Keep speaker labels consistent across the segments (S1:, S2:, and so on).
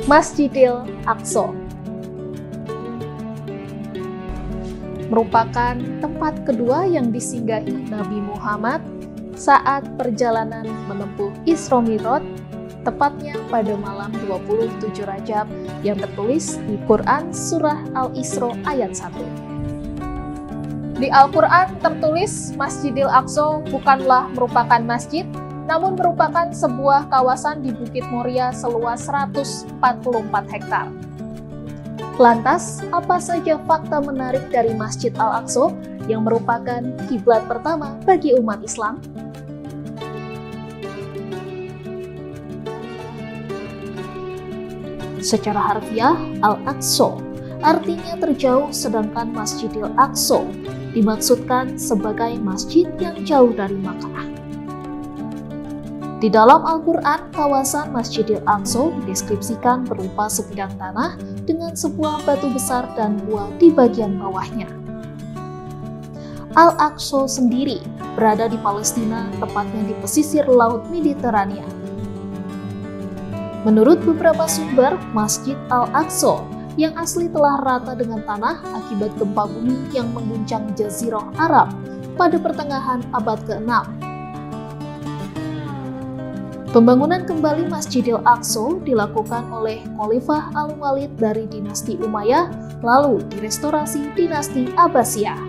S1: Masjidil Aqsa merupakan tempat kedua yang disinggahi Nabi Muhammad saat perjalanan menempuh Isra Mi'raj, tepatnya pada malam 27 Rajab yang tertulis di Quran Surah Al-Isra ayat 1. Di Al-Quran tertulis Masjidil Aqsa bukanlah merupakan masjid, namun merupakan sebuah kawasan di Bukit Moria seluas 144 hektar. Lantas, apa saja fakta menarik dari Masjid Al-Aqsa yang merupakan kiblat pertama bagi umat Islam? Secara harfiah, Al-Aqsa artinya terjauh, sedangkan Masjidil Aqsa dimaksudkan sebagai masjid yang jauh dari Makkah. Di dalam Al-Quran, kawasan Masjidil Aqsa dideskripsikan berupa sebidang tanah dengan sebuah batu besar dan gua di bagian bawahnya. Al-Aqsa sendiri berada di Palestina, tepatnya di pesisir Laut Mediterania. Menurut beberapa sumber, Masjid Al-Aqsa yang asli telah rata dengan tanah akibat gempa bumi yang mengguncang Jazirah Arab pada pertengahan abad ke-6. Pembangunan kembali Masjidil Aqsa dilakukan oleh Khalifah Al-Walid dari dinasti Umayyah, lalu direstorasi dinasti Abbasiyah.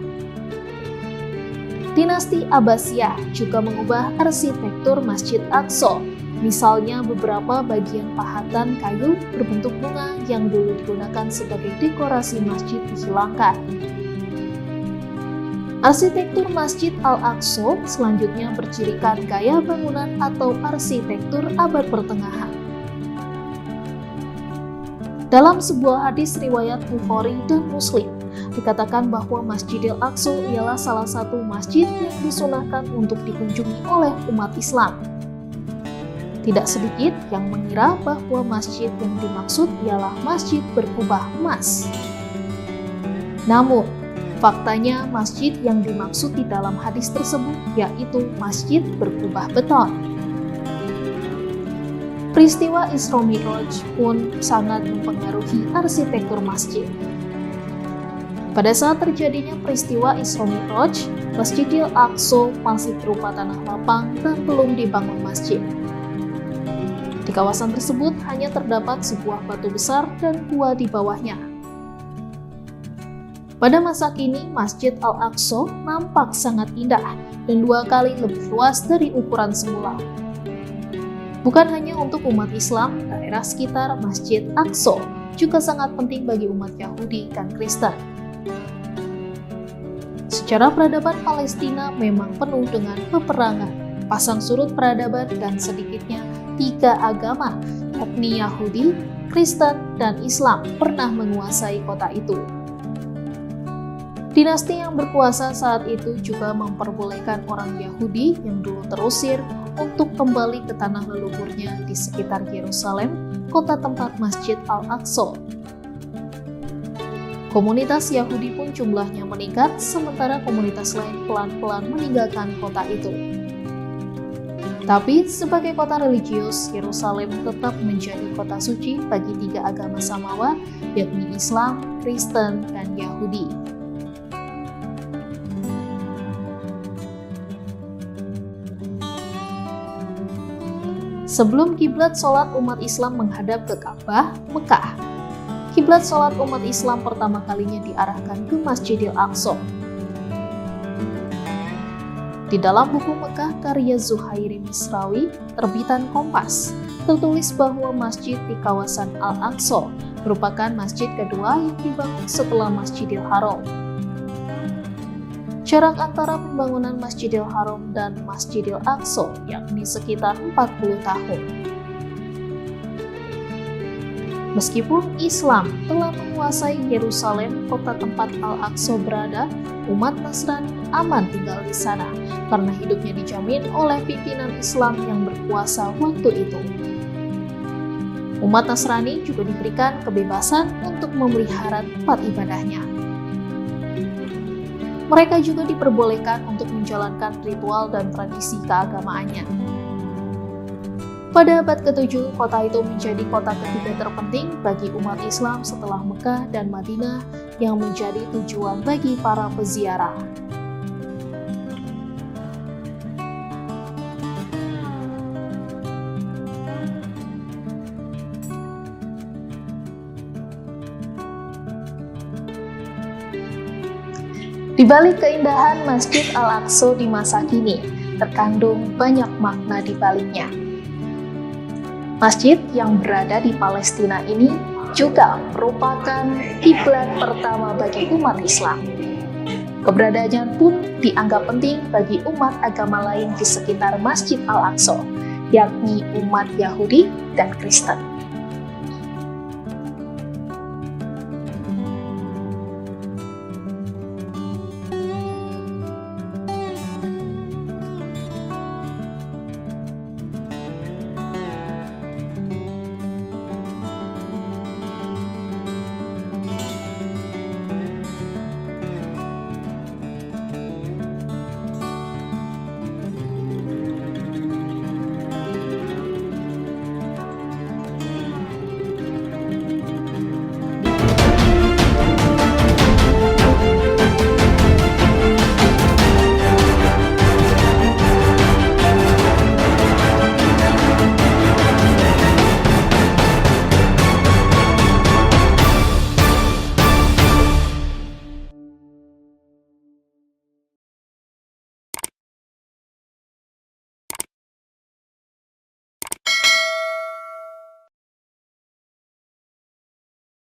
S1: Dinasti Abbasiyah juga mengubah arsitektur Masjid Aqsa. Misalnya beberapa bagian pahatan kayu berbentuk bunga yang dulu digunakan sebagai dekorasi masjid dihilangkan. Arsitektur Masjid Al-Aqsa selanjutnya bercirikan gaya bangunan atau arsitektur abad pertengahan. Dalam sebuah hadis riwayat Bukhari dan Muslim, dikatakan bahwa Masjidil Aqsa ialah salah satu masjid yang disunahkan untuk dikunjungi oleh umat Islam. Tidak sedikit yang mengira bahwa masjid yang dimaksud ialah masjid berkubah emas. Namun, faktanya masjid yang dimaksud di dalam hadis tersebut yaitu masjid berkubah beton. Peristiwa Isra Mi'raj pun sangat mempengaruhi arsitektur masjid. Pada saat terjadinya peristiwa Isra Mi'raj, Masjidil Aqsa masih berupa tanah lapang dan belum dibangun masjid. Di kawasan tersebut hanya terdapat sebuah batu besar dan gua di bawahnya. Pada masa kini, Masjid Al-Aqsa nampak sangat indah dan 2 kali lebih luas dari ukuran semula. Bukan hanya untuk umat Islam, daerah sekitar Masjid Aqsa juga sangat penting bagi umat Yahudi dan Kristen. Secara peradaban Palestina memang penuh dengan peperangan, pasang surut peradaban, dan sedikitnya 3 agama, yakni Yahudi, Kristen, dan Islam pernah menguasai kota itu. Dinasti yang berkuasa saat itu juga memperbolehkan orang Yahudi yang dulu terusir untuk kembali ke tanah leluhurnya di sekitar Yerusalem, kota tempat Masjid Al-Aqsa. Komunitas Yahudi pun jumlahnya meningkat, sementara komunitas lain pelan-pelan meninggalkan kota itu. Tapi sebagai kota religius, Yerusalem tetap menjadi kota suci bagi 3 agama samawa, yakni Islam, Kristen, dan Yahudi. Sebelum kiblat sholat umat Islam menghadap ke Ka'bah, Mekah, kiblat sholat umat Islam pertama kalinya diarahkan ke Masjidil Aqsa. Di dalam buku Mekah karya Zuhairi Misrawi, terbitan Kompas, tertulis bahwa masjid di kawasan Al-Aqsa merupakan masjid kedua yang dibangun setelah Masjidil Haram. Jarak antara pembangunan Masjidil Haram dan Masjidil Aqsa yakni sekitar 40 tahun. Meskipun Islam telah menguasai Yerusalem, kota tempat Al-Aqsa berada, umat Nasrani aman tinggal di sana karena hidupnya dijamin oleh pimpinan Islam yang berkuasa waktu itu. Umat Nasrani juga diberikan kebebasan untuk memelihara tempat ibadahnya. Mereka juga diperbolehkan untuk menjalankan ritual dan tradisi keagamaannya. Pada abad ke-7, kota itu menjadi kota ketiga terpenting bagi umat Islam setelah Mekah dan Madinah yang menjadi tujuan bagi para peziarah. Di balik keindahan Masjid Al-Aqsa di masa kini, terkandung banyak makna di baliknya. Masjid yang berada di Palestina ini juga merupakan kiblat pertama bagi umat Islam. Keberadaannya pun dianggap penting bagi umat agama lain di sekitar Masjid Al-Aqsa, yakni umat Yahudi dan Kristen.